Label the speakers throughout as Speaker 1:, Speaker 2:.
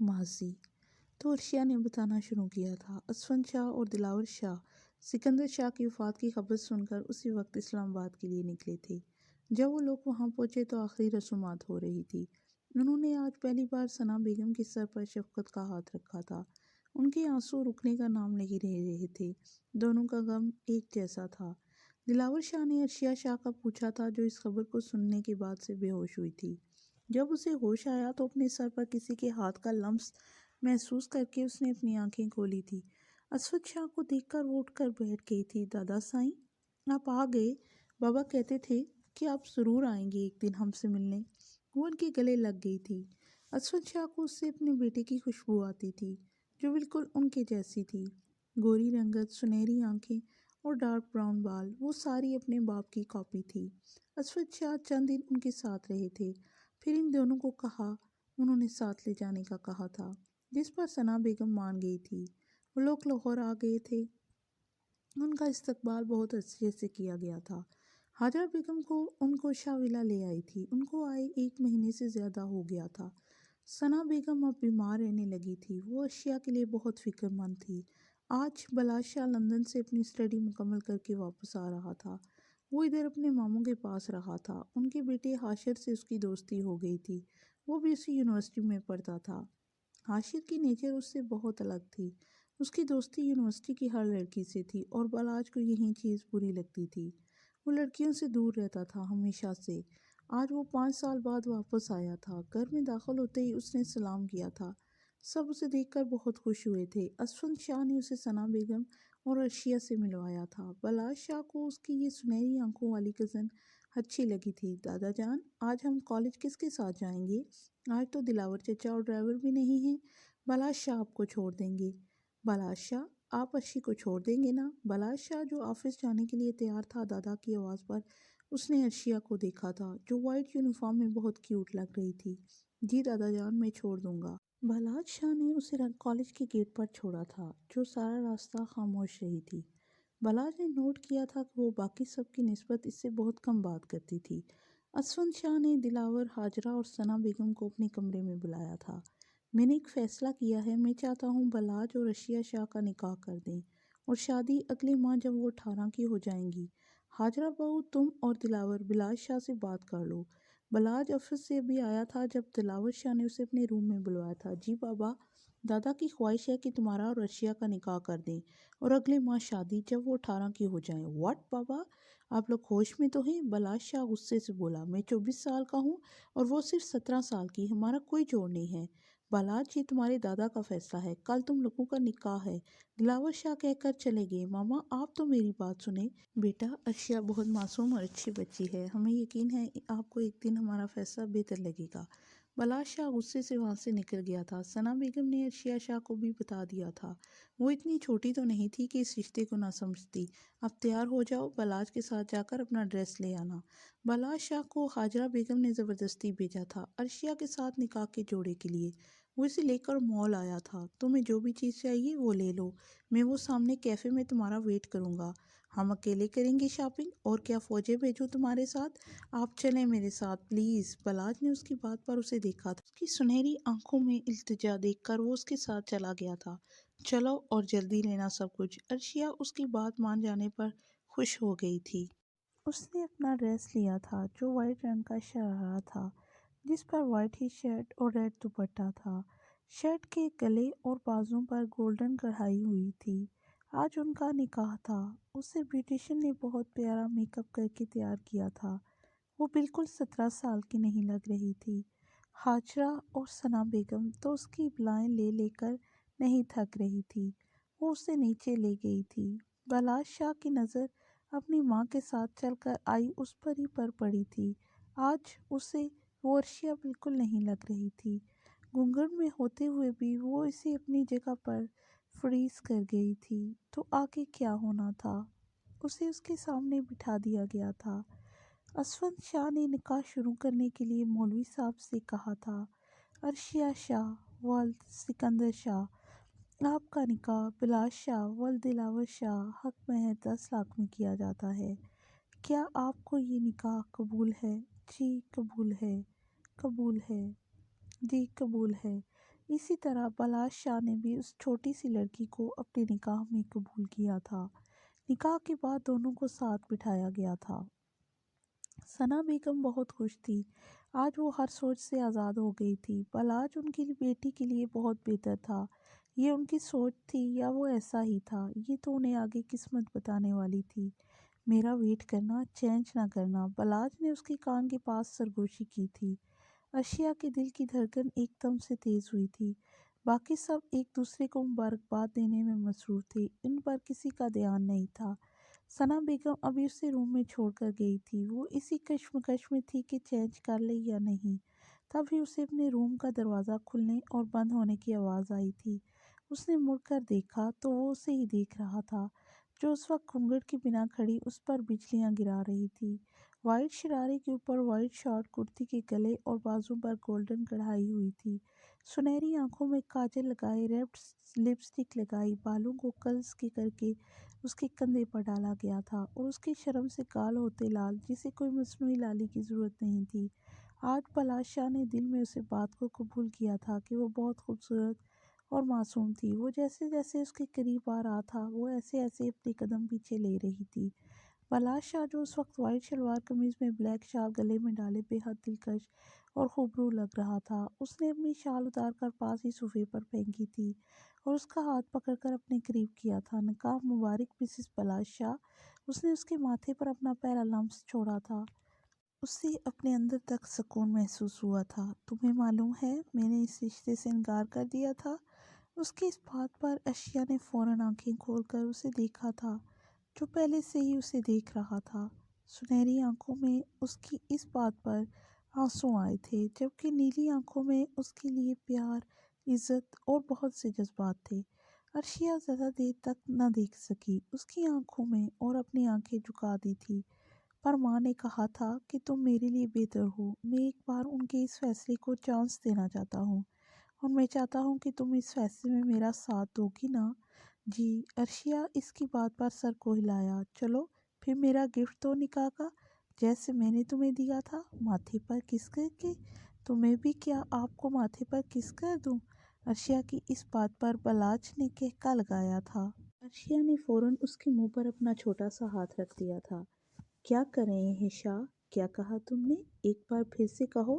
Speaker 1: ماضی۔ تو عرشیا نے بتانا شروع کیا تھا۔ اسفند شاہ اور دلاور شاہ سکندر شاہ کی وفات کی خبر سن کر اسی وقت اسلام آباد کے لیے نکلے تھے۔ جب وہ لوگ وہاں پہنچے تو آخری رسومات ہو رہی تھی۔ انہوں نے آج پہلی بار ثنا بیگم کے سر پر شفقت کا ہاتھ رکھا تھا۔ ان کے آنسو رکنے کا نام نہیں لے رہے تھے۔ دونوں کا غم ایک جیسا تھا۔ دلاور شاہ نے عرشیا شاہ کا پوچھا تھا، جو اس خبر کو سننے کے بعد سے بے ہوش ہوئی تھی۔ جب اسے ہوش آیا تو اپنے سر پر کسی کے ہاتھ کا لمس محسوس کر کے اس نے اپنی آنکھیں کھولی تھی۔ اسود شاہ کو دیکھ کر وہ اٹھ کر بیٹھ گئی تھی۔ دادا سائیں، آپ آ گئے؟ بابا کہتے تھے کہ آپ ضرور آئیں گے ایک دن ہم سے ملنے۔ وہ ان کے گلے لگ گئی تھی۔ اسود شاہ کو اس سے اپنے بیٹے کی خوشبو آتی تھی، جو بالکل ان کے جیسی تھی۔ گوری رنگت، سنہری آنکھیں اور ڈارک براؤن بال، وہ ساری اپنے باپ کی کاپی تھی۔ اسود شاہ چند دن ان کے ساتھ رہے تھے، پھر ان دونوں کو انہوں نے ساتھ لے جانے کا کہا تھا، جس پر ثنا بیگم مان گئی تھی۔ وہ لوگ لاہور آ گئے تھے۔ ان کا استقبال بہت اچھے سے کیا گیا تھا۔ حاجرہ بیگم ان کو شاویلا لے آئی تھی۔ ان کو آئے 1 مہینے سے زیادہ ہو گیا تھا۔ ثنا بیگم اب بیمار رہنے لگی تھی۔ وہ اشیاء کے لیے بہت فکر مند تھی۔ آج بلاش شاہ لندن سے اپنی اسٹڈی مکمل کر کے واپس آ رہا تھا۔ وہ ادھر اپنے ماموں کے پاس رہا تھا۔ ان کے بیٹے حاشر سے اس کی دوستی ہو گئی تھی۔ وہ بھی اسی یونیورسٹی میں پڑھتا تھا۔ حاشر کی نیچر اس سے بہت الگ تھی۔ اس کی دوستی یونیورسٹی کی ہر لڑکی سے تھی اور بلاج کو یہی چیز بری لگتی تھی۔ وہ لڑکیوں سے دور رہتا تھا ہمیشہ سے۔ آج وہ 5 سال بعد واپس آیا تھا۔ گھر میں داخل ہوتے ہی اس نے سلام کیا تھا۔ سب اسے دیکھ کر بہت خوش ہوئے تھے۔ اسفند شاہ نے اسے ثنا بیگم اور عرشیا سے ملوایا تھا۔ بلاش شاہ کو اس کی یہ سنہری آنکھوں والی کزن اچھی لگی تھی۔ دادا جان، آج ہم کالج کس کے ساتھ جائیں گے؟ آج تو دلاور چچا اور ڈرائیور بھی نہیں ہیں۔ بلاش شاہ آپ کو چھوڑ دیں گے۔ بلاش شاہ، آپ ارشی کو چھوڑ دیں گے نا؟ بلاش شاہ جو آفس جانے کے لیے تیار تھا، دادا کی آواز پر اس نے عرشیا کو دیکھا تھا، جو وائٹ یونیفارم میں بہت کیوٹ لگ رہی تھی۔ جی دادا جان، میں چھوڑ دوں گا۔ بلاج شاہ نے اسے کالج کے گیٹ پر چھوڑا تھا، جو سارا راستہ خاموش رہی تھی۔ بلاج نے نوٹ کیا تھا کہ وہ باقی سب کی نسبت اس سے بہت کم بات کرتی تھی۔ اسفند شاہ نے دلاور، حاجرہ اور ثنا بیگم کو اپنے کمرے میں بلایا تھا۔ میں نے ایک فیصلہ کیا ہے۔ میں چاہتا ہوں بلاج اور عرشیا شاہ کا نکاح کر دیں اور شادی اگلے ماہ جب وہ 18 کی ہو جائیں گی۔ حاجرہ بہو، تم اور دلاور بلاج شاہ سے بات کر لو۔ بلاج آفس سے ابھی آیا تھا جب دلاور شاہ نے اسے اپنے روم میں بلوایا تھا۔ جی بابا، دادا کی خواہش ہے کہ تمہارا اور عرشیا کا نکاح کر دیں اور اگلے ماہ شادی جب وہ 18 کی ہو جائیں۔ واٹ بابا، آپ لوگ ہوش میں تو ہیں؟ بلاج شاہ غصے سے بولا۔ میں 24 سال کا ہوں اور وہ صرف 17 سال کی۔ ہمارا کوئی جوڑ نہیں ہے۔ بلاج، یہ تمہارے دادا کا فیصلہ ہے۔ کل تم لوگوں کا نکاح ہے۔ دلاور شاہ کہہ کر چلے گئے۔ ماما، آپ تو میری بات سنیں۔ بیٹا، عرشیا بہت معصوم اور اچھی بچی ہے۔ ہمیں یقین ہے آپ کو ایک دن ہمارا فیصلہ بہتر لگے گا۔ بلاج شاہ غصے سے وہاں سے نکل گیا تھا۔ ثنا بیگم نے عرشیا شاہ کو بھی بتا دیا تھا۔ وہ اتنی چھوٹی تو نہیں تھی کہ اس رشتے کو نہ سمجھتی۔ اب تیار ہو جاؤ، بلاج کے ساتھ جا کر اپنا ڈریس لے آنا۔ بلاج شاہ کو حاجرہ بیگم نے زبردستی بھیجا تھا عرشیا کے ساتھ نکاح کے جوڑے کے لیے۔ وہ اسے لے کر مال آیا تھا۔ تمہیں جو بھی چیز چاہیے وہ لے لو۔ میں وہ سامنے کیفے میں تمہارا ویٹ کروں گا۔ ہم اکیلے کریں گے شاپنگ، اور کیا فوجیں بھیجوں تمہارے ساتھ؟ آپ چلیں میرے ساتھ پلیز۔ بلاج نے اس کی بات پر اسے دیکھا تھا۔ اس کی سنہری آنکھوں میں التجا دیکھ کر وہ اس کے ساتھ چلا گیا تھا۔ چلو اور جلدی لینا سب کچھ۔ عرشیا اس کی بات مان جانے پر خوش ہو گئی تھی۔ اس نے اپنا ڈریس لیا تھا، جو وائٹ رنگ کا شرارہ تھا، جس پر وائٹ ہی شرٹ اور ریڈ دوپٹہ تھا۔ شرٹ کے گلے اور بازوں پر گولڈن کڑھائی ہوئی تھی۔ آج ان کا نکاح تھا۔ اسے بیوٹیشین نے بہت پیارا میک اپ کر کے تیار کیا تھا۔ وہ بالکل 17 سال کی نہیں لگ رہی تھی۔ حاجرہ اور ثنا بیگم تو اس کی بلائیں لے لے کر نہیں تھک رہی تھی۔ وہ اسے نیچے لے گئی تھی۔ بلاج شاہ کی نظر اپنی ماں کے ساتھ چل کر آئی اس پر ہی پر پڑی تھی۔ آج اسے وہ عرشیا بالکل نہیں لگ رہی تھی۔ گھونگھٹ میں ہوتے ہوئے بھی وہ اسے اپنی جگہ پر فریز کر گئی تھی۔ تو آگے کیا ہونا تھا؟ اسے اس کے سامنے بٹھا دیا گیا تھا۔ اسفند شاہ نے نکاح شروع کرنے کے لیے مولوی صاحب سے کہا تھا، عرشیا شاہ ولد سکندر شاہ، آپ کا نکاح بلاش شاہ ولد دلاور شاہ حق مہر 10 لاکھ میں کیا جاتا ہے۔ کیا آپ کو یہ نکاح قبول ہے؟ جی قبول ہے۔ قبول ہے؟ جی قبول ہے۔ اسی طرح بلاش شاہ نے بھی اس چھوٹی سی لڑکی کو اپنے نکاح میں قبول کیا تھا۔ نکاح کے بعد دونوں کو ساتھ بٹھایا گیا تھا۔ ثنا بیگم بہت خوش تھی۔ آج وہ ہر سوچ سے آزاد ہو گئی تھی۔ بلاج ان کی بیٹی کے لیے بہت بہتر تھا۔ یہ ان کی سوچ تھی یا وہ ایسا ہی تھا، یہ تو انہیں آگے قسمت بتانے والی تھی۔ میرا ویٹ کرنا، چینج نہ کرنا، بلاج نے اس کے کان کے پاس سرگوشی کی تھی۔ ارشیا کے دل کی دھڑکن ایک دم سے تیز ہوئی تھی۔ باقی سب ایک دوسرے کو مبارکباد دینے میں مصروف تھے، ان پر کسی کا دھیان نہیں تھا۔ ثنا بیگم ابھی اسے روم میں چھوڑ کر گئی تھی۔ وہ اسی کشمکش میں تھی کہ چینج کر لے یا نہیں۔ تبھی اسے اپنے روم کا دروازہ کھلنے اور بند ہونے کی آواز آئی تھی۔ اس نے مڑ کر دیکھا تو وہ اسے ہی دیکھ رہا تھا، جو اس وقت گھونگھٹ کے بنا کھڑی اس پر بجلیاں گرا رہی تھی۔ وائٹ شرارے کے اوپر وائٹ شارٹ کرتی کے گلے اور بازو پر گولڈن کڑھائی ہوئی تھی۔ سنہری آنکھوں میں کاجل لگائے، ریڈ لپسٹک لگائی، بالوں کو کلس کے کر کے اس کے کندھے پر ڈالا گیا تھا اور اس کے شرم سے گال ہوتے لال، جسے کوئی مصنوعی لالی کی ضرورت نہیں تھی۔ آج بلاش شاہ نے دل میں اسے بات کو قبول کیا تھا کہ وہ بہت خوبصورت اور معصوم تھی۔ وہ جیسے جیسے اس کے قریب آ رہا تھا، وہ ایسے ایسے اپنے قدم پیچھے لے رہی تھی۔ بلاش شاہ، جو اس وقت وائٹ شلوار قمیض میں بلیک شال گلے میں ڈالے بے حد دلکش اور خوبرو لگ رہا تھا، اس نے اپنی شال اتار کر پاس ہی صوفے پر پھینکی تھی اور اس کا ہاتھ پکڑ کر اپنے قریب کیا تھا۔ نکاح مبارک مسز بلاش شاہ۔ اس نے اس کے ماتھے پر اپنا پہلا لمس چھوڑا تھا۔ اسے اپنے اندر تک سکون محسوس ہوا تھا۔ تمہیں معلوم ہے میں نے اس رشتے سے انکار کر دیا تھا۔ اس کی اس بات پر ارشیا نے فوراً آنکھیں کھول کر اسے دیکھا تھا، جو پہلے سے ہی اسے دیکھ رہا تھا۔ سنہری آنکھوں میں اس کی اس بات پر آنسو آئے تھے، جبکہ نیلی آنکھوں میں اس کے لیے پیار، عزت اور بہت سے جذبات تھے۔ ارشیا زیادہ دیر تک نہ دیکھ سکی اس کی آنکھوں میں اور اپنی آنکھیں جھکا دی تھی۔ پر ماں نے کہا تھا کہ تم میرے لیے بہتر ہو۔ میں ایک بار ان کے اس فیصلے کو چانس دینا چاہتا ہوں اور میں چاہتا ہوں کہ تم اس فیصلے میں میرا ساتھ دو گی نا؟ جی۔ ارشیا اس کی بات پر سر کو ہلایا۔ چلو پھر میرا گفٹ دو نکاح کا، جیسے میں نے تمہیں دیا تھا، ماتھے پر کس کر کے۔ تمہیں بھی کیا آپ کو ماتھے پر کس کر دوں؟ ارشیا کی اس بات پر بلاج نے کہکا لگایا تھا۔ ارشیا نے فوراً اس کے منہ پر اپنا چھوٹا سا ہاتھ رکھ دیا تھا۔ کیا کر رہے ہیں شاہ؟ کیا کہا تم نے؟ ایک بار پھر سے کہو۔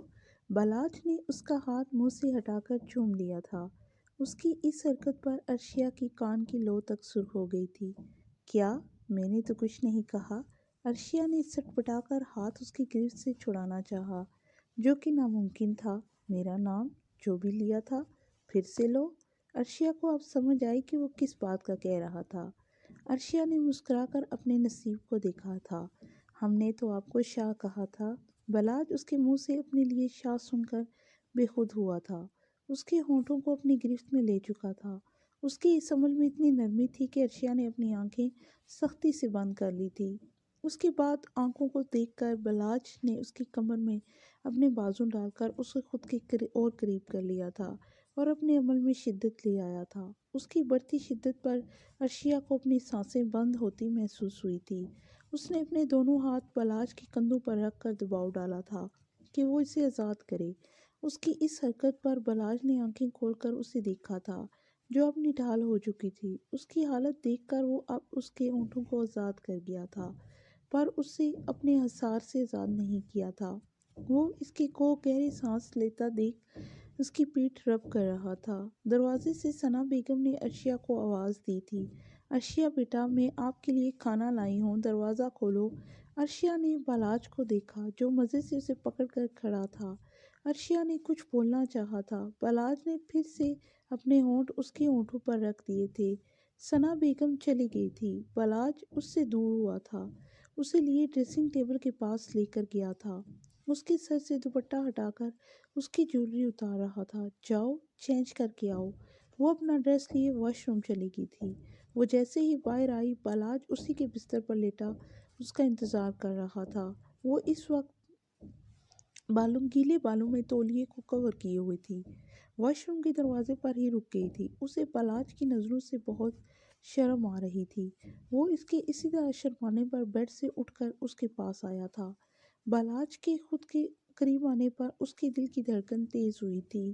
Speaker 1: بلاج نے اس کا ہاتھ منہ سے ہٹا کر چوم لیا تھا۔ اس کی اس حرکت پر ارشیا کی کان کی لو تک سرخ ہو گئی تھی۔ کیا؟ میں نے تو کچھ نہیں کہا۔ ارشیا نے سٹپٹا کر ہاتھ اس کی گرفت سے چھڑانا چاہا، جو کہ ناممکن تھا۔ میرا نام جو بھی لیا تھا پھر سے لو۔ ارشیا کو اب سمجھ آئی کہ وہ کس بات کا کہہ رہا تھا۔ ارشیا نے مسکرا کر اپنے نصیب کو دیکھا تھا۔ ہم نے تو آپ کو شاہ کہا تھا۔ بلاج اس کے منہ سے اپنے لیے شاہ سن کر بے خود ہوا تھا۔ اس کے ہونٹوں کو اپنی گرفت میں لے چکا تھا۔ اس کے اس عمل میں اتنی نرمی تھی کہ ارشیا نے اپنی آنکھیں سختی سے بند کر لی تھی۔ اس کے بعد آنکھوں کو دیکھ کر بلاج نے اس کی کمر میں اپنے بازو ڈال کر اسے خود کے اور قریب کر لیا تھا اور اپنے عمل میں شدت لے آیا تھا۔ اس کی بڑھتی شدت پر ارشیا کو اپنی سانسیں بند ہوتی محسوس ہوئی تھی۔ اس نے اپنے دونوں ہاتھ بلاج کے کندھوں پر رکھ کر دباؤ ڈالا تھا کہ وہ اسے آزاد کرے۔ اس کی اس حرکت پر بلاج نے آنکھیں کھول کر اسے دیکھا تھا، جو اب نڈھال ہو چکی تھی۔ اس کی حالت دیکھ کر وہ اب اس کے ہونٹوں کو آزاد کر گیا تھا، پر اسے اپنے حصار سے آزاد نہیں کیا تھا۔ وہ اس کو گہری سانس لیتا دیکھ اس کی پیٹھ رب کر رہا تھا۔ دروازے سے ثنا بیگم نے ارشیا کو آواز دی تھی۔ ارشیا بیٹا، میں آپ کے لیے کھانا لائی ہوں، دروازہ کھولو۔ ارشیا نے بلاج کو دیکھا، جو مزے سے اسے پکڑ کر کھڑا تھا۔ ارشیا نے کچھ بولنا چاہا تھا۔ بلاج نے پھر سے اپنے ہونٹ اس کے ہونٹوں پر رکھ دیے تھے۔ ثنا بیگم چلی گئی تھی۔ بلاج اس سے دور ہوا تھا، اسے لیے ڈریسنگ ٹیبل کے پاس لے کر گیا تھا۔ اس کے سر سے دوپٹہ ہٹا کر اس کی جویلری اتار رہا تھا۔ جاؤ چینج کر کے آؤ۔ وہ اپنا ڈریس لیے واش روم چلی گئی تھی۔ وہ جیسے ہی باہر آئی، بلاج اسی کے بستر پر لیٹا اس کا انتظار کر رہا تھا۔ وہ اس وقت گیلے بالوں میں تولیے کو کور کیے ہوئے تھی۔ واش روم کے دروازے پر ہی رک گئی تھی۔ اسے بلاج کی نظروں سے بہت شرم آ رہی تھی۔ وہ اس کے اسی طرح شرمانے پر بیڈ سے اٹھ کر اس کے پاس آیا تھا۔ بلاج کے خود کے قریب آنے پر اس کے دل کی دھڑکن تیز ہوئی تھی۔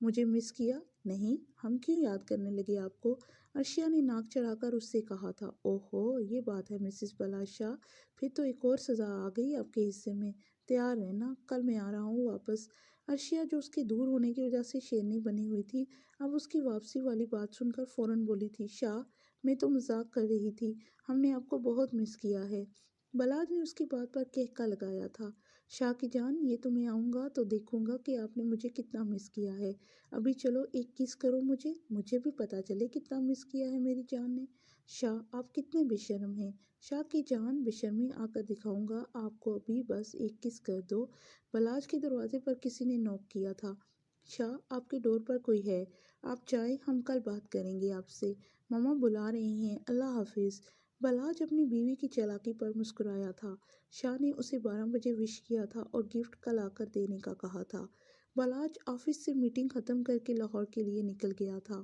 Speaker 1: مجھے مس کیا؟ نہیں، ہم کیوں یاد کرنے لگے آپ کو؟ عرشیا نے ناک چڑھا کر اس سے کہا تھا۔ اوہو، یہ بات ہے مسز بلاش شاہ، پھر تو ایک اور سزا آ گئی آپ کے حصے میں۔ تیار رہنا، کل میں آ رہا ہوں واپس۔ عرشیا جو اس کے دور ہونے کی وجہ سے شیرنی بنی ہوئی تھی، اب اس کی واپسی والی بات سن کر فوراً بولی تھی، شاہ میں تو مذاق کر رہی تھی، ہم نے آپ کو بہت مس کیا ہے۔ بلاج نے اس کی بات پر کہکا لگایا تھا، شاہ کی جان، یہ تو میں آؤں گا تو دیکھوں گا کہ آپ نے مجھے کتنا مس کیا ہے۔ ابھی چلو ایک کس کرو مجھے بھی پتہ چلے کتنا مس کیا ہے میری جان نے۔ شاہ آپ کتنے بے شرم ہیں۔ شاہ کی جان، بے شرمی آ کر دکھاؤں گا آپ کو، ابھی بس ایک کس کر دو۔ بلاج کے دروازے پر کسی نے نوک کیا تھا۔ شاہ آپ کے ڈور پر کوئی ہے، آپ جائیں، ہم کل بات کریں گے آپ سے، ماما بلا رہی ہیں، اللہ حافظ۔ بلاج اپنی بیوی کی چالاکی پر مسکرایا تھا۔ شاہ نے اسے 12 بجے وش کیا تھا اور گفٹ کل آ کر دینے کا کہا تھا۔ بلاج آفس سے میٹنگ ختم کر کے لاہور کے لیے نکل گیا تھا۔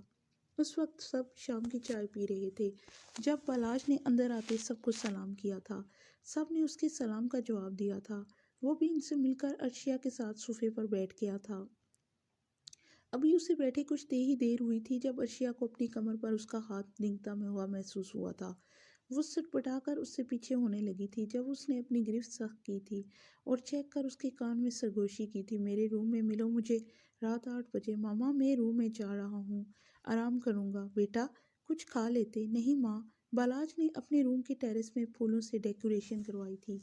Speaker 1: اس وقت سب شام کی چائے پی رہے تھے۔ جب بلاج نے اندر آتے سب کو سلام کیا تھا، سب نے اس کے سلام کا جواب دیا تھا۔ وہ بھی ان سے مل کر عرشیا کے ساتھ صوفے پر بیٹھ گیا تھا۔ ابھی اسے بیٹھے کچھ ہی دیر ہوئی تھی جب عرشیا کو اپنی کمر پر اس کا ہاتھ رینگتا ہوا محسوس ہوا تھا۔ وہ سٹپٹا کر اس سے پیچھے ہونے لگی تھی جب اس نے اپنی گرفت سخت کی تھی اور چیک کر اس کے کان میں سرگوشی کی تھی، میرے روم میں ملو مجھے رات 8 بجے۔ ماما میں روم میں جا رہا ہوں، آرام کروں گا۔ بیٹا کچھ کھا لیتے؟ نہیں ماں۔ بلاج نے اپنے روم کے ٹیرس میں پھولوں سے ڈیکوریشن کروائی تھی،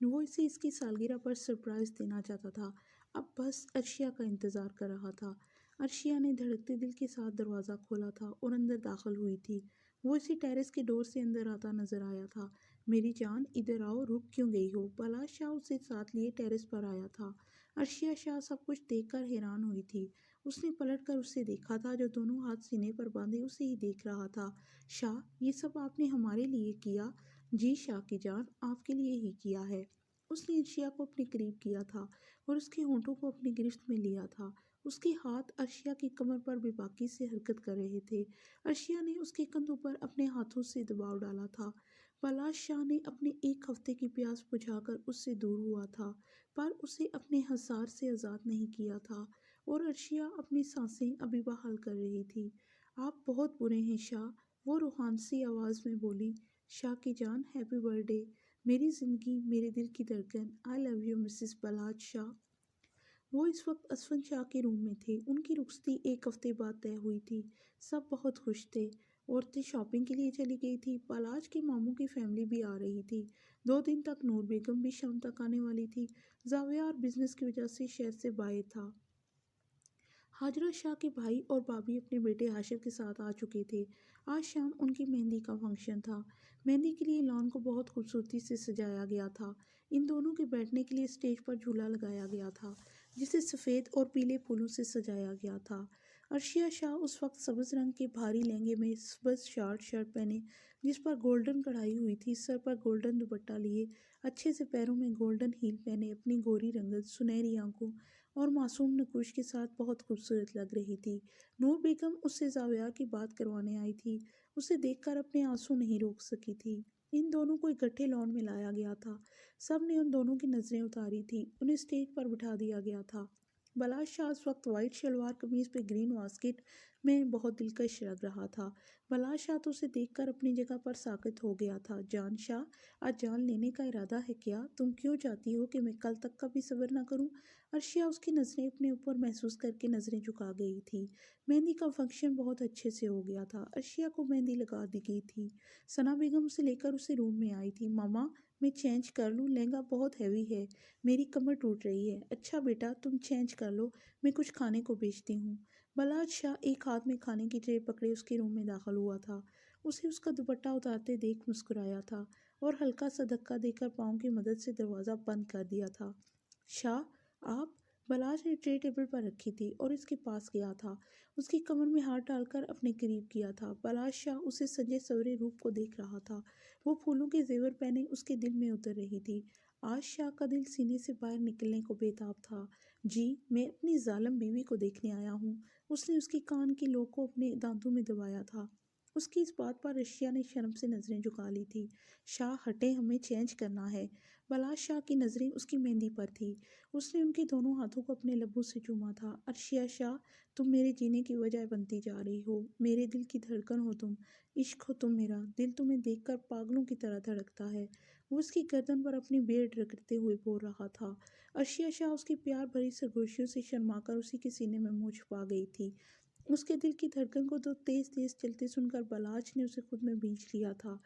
Speaker 1: وہ اسے اس کی سالگرہ پر سرپرائز دینا چاہتا تھا، اب بس عرشیا کا انتظار کر رہا تھا۔ عرشیا نے دھڑکتے دل کے ساتھ دروازہ کھولا تھا اور اندر داخل ہوئی تھی۔ وہ اسی ٹیرس کے ڈور سے اندر آتا نظر آیا تھا۔ میری جان ادھر آؤ، رک کیوں گئی ہو؟ بلاج شاہ اسے ساتھ لیے ٹیرس پر آیا تھا۔ عرشیا شاہ سب کچھ دیکھ کر حیران ہوئی تھی۔ اس نے پلٹ کر اسے دیکھا تھا جو دونوں ہاتھ سینے پر باندھے اسے ہی دیکھ رہا تھا۔ شاہ یہ سب آپ نے ہمارے لیے کیا؟ جی شاہ کی جان، آپ کے لیے ہی کیا ہے۔ اس نے عرشیا کو اپنے قریب کیا تھا اور اس کے ہونٹوں کو اپنی گرفت میں لیا تھا۔ اس کے ہاتھ عرشیا کی کمر پر بے باکی سے حرکت کر رہے تھے۔ عرشیا نے اس کے کندھوں پر اپنے ہاتھوں سے دباؤ ڈالا تھا۔ بلاج شاہ نے اپنے ایک ہفتے کی پیاس بجھا کر اس سے دور ہوا تھا، پر اسے اپنے حصار سے آزاد نہیں کیا تھا، اور عرشیا اپنی سانسیں ابھی بحال کر رہی تھی۔ آپ بہت برے ہیں شاہ، وہ روحانسی آواز میں بولی۔ شاہ کی جان، ہیپی برتھ ڈے، میری زندگی، میرے دل کی دھڑکن، آئی لو یو مسز بلاج شاہ۔ وہ اس وقت اسفند شاہ کے روم میں تھے۔ ان کی رخصتی ایک ہفتے بعد طے ہوئی تھی۔ سب بہت خوش تھے۔ عورتیں شاپنگ کے لیے چلی گئی تھی۔ بلاج کے ماموں کی فیملی بھی آ رہی تھی۔ 2 دن تک نور بیگم بھی شام تک آنے والی تھی۔ زاویہ اور بزنس کی وجہ سے شہر سے باہر تھا۔ حاجرہ شاہ کے بھائی اور بھابھی اپنے بیٹے حاشر کے ساتھ آ چکے تھے۔ آج شام ان کی مہندی کا فنکشن تھا۔ مہندی کے لیے لان کو بہت خوبصورتی سے سجایا گیا تھا۔ ان دونوں کے بیٹھنے کے لیے اسٹیج پر جھولا لگایا گیا تھا جسے سفید اور پیلے پھولوں سے سجایا گیا تھا۔ عرشیا شاہ اس وقت سبز رنگ کے بھاری لہنگے میں سبز شرٹ پہنے جس پر گولڈن کڑھائی ہوئی تھی، سر پر گولڈن دوپٹہ لیے، اچھے سے پیروں میں گولڈن ہیل پہنے، اپنی گوری رنگت، سنہری آنکھوں اور معصوم نقوش کے ساتھ بہت خوبصورت لگ رہی تھی۔ نور بیگم اس سے زاویہ کی بات کروانے آئی تھی، اسے دیکھ کر اپنے آنسو نہیں روک سکی تھی۔ ان دونوں کو اکٹھے لان میں لایا گیا تھا۔ سب نے ان دونوں کی نظریں اتاری تھی۔ انہیں اسٹیج پر بٹھا دیا گیا تھا۔ بلاج شاہ اس وقت وائٹ شلوار قمیض پہ گرین واسکٹ میں بہت دلکش لگ رہا تھا۔ بلاج شاہ تو اسے دیکھ کر اپنی جگہ پر ساکت ہو گیا تھا۔ جان شاہ، آج جان لینے کا ارادہ ہے کیا؟ تم کیوں چاہتی ہو کہ میں کل تک کا بھی صبر نہ کروں؟ عرشیا اس کی نظریں اپنے اوپر محسوس کر کے نظریں جھکا گئی تھی۔ مہندی کا فنکشن بہت اچھے سے ہو گیا تھا۔ عرشیا کو مہندی لگا دی گئی تھی۔ ثنا بیگم اسے لے کر اسے روم میں آئی تھی۔ ماما میں چینج کر لوں؟ لہنگا بہت ہیوی ہے، میری کمر ٹوٹ رہی ہے۔ اچھا بیٹا تم چینج کر لو، میں کچھ کھانے کو بھیجتی ہوں۔ بلاج شاہ ایک ہاتھ میں کھانے کی ٹرے پکڑے اس کے روم میں داخل ہوا تھا۔ اسے اس کا دوپٹہ اتارتے دیکھ مسکرایا تھا اور ہلکا سا دھکا دے کر پاؤں کی مدد سے دروازہ بند کر دیا تھا۔ شاہ آپ؟ بلاج نے ٹرے ٹیبل پر رکھی تھی اور اس کے پاس گیا تھا، اس کی کمر میں ہاتھ ڈال کر اپنے قریب کیا تھا۔ بلاج شاہ اسے سجے سورے روپ کو دیکھ رہا تھا۔ وہ پھولوں کے زیور پہنے اس کے دل میں اتر رہی تھی۔ آج شاہ کا دل سینے سے باہر نکلنے کو بے تاب تھا۔ جی میں اپنی ظالم بیوی کو دیکھنے آیا ہوں۔ اس نے اس کی کان کی لو کو اپنے دانتوں میں دبایا تھا۔ اس کی اس بات پر عرشیا نے شرم سے نظریں جھکا لی تھی۔ شاہ ہٹیں، ہمیں چینج کرنا ہے۔ بلاش شاہ کی نظریں اس کی مہندی پر تھی۔ اس نے ان کے دونوں ہاتھوں کو اپنے لبوں سے چوما تھا۔ عرشیہ شاہ، تم میرے جینے کی وجہ بنتی جا رہی ہو، میرے دل کی دھڑکن ہو تم، عشق ہو تم میرا، دل تمہیں دیکھ کر پاگلوں کی طرح دھڑکتا ہے۔ وہ اس کی گردن پر اپنی بیڑ رگڑتے ہوئے بول رہا تھا۔ عرشیہ شاہ اس کی پیار بھری سرگوشیوں سے شرما کر اسی کے سینے میں منہ چھپا گئی تھی۔ اس کے دل کی دھڑکن کو تو تیز تیز چلتے سن کر بلاچ نے اسے خود میں بھینچ لیا تھا۔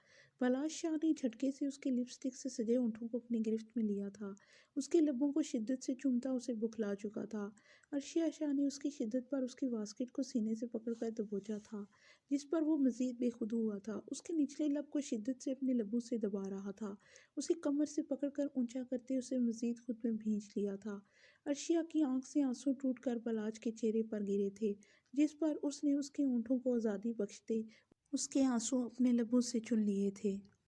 Speaker 1: بلاش شاہ نے جھٹکے سے اس کے لپسٹک سے سجے ہونٹوں کو اپنی گرفت میں لیا تھا۔ اس کے لبوں کو شدت سے چومتا اسے بکھلا چکا تھا۔ عرشیہ شاہ نے اس کی شدت پر اس کی واسکٹ کو سینے سے پکڑ کر دبوچا تھا، جس پر وہ مزید بے خود ہوا تھا۔ اس کے نچلے لب کو شدت سے اپنے لبوں سے دبا رہا تھا، اسے کمر سے پکڑ کر اونچا کرتے اسے مزید خود میں بھینچ لیا تھا۔ عرشیہ کی آنکھ سے آنسو ٹوٹ کر بلاچ کے چہرے پر گرے تھے، جس پر اس نے اس کے ہونٹوں کو آزادی بخشتے اس کے آنسو اپنے لبوں سے چن لیے تھے۔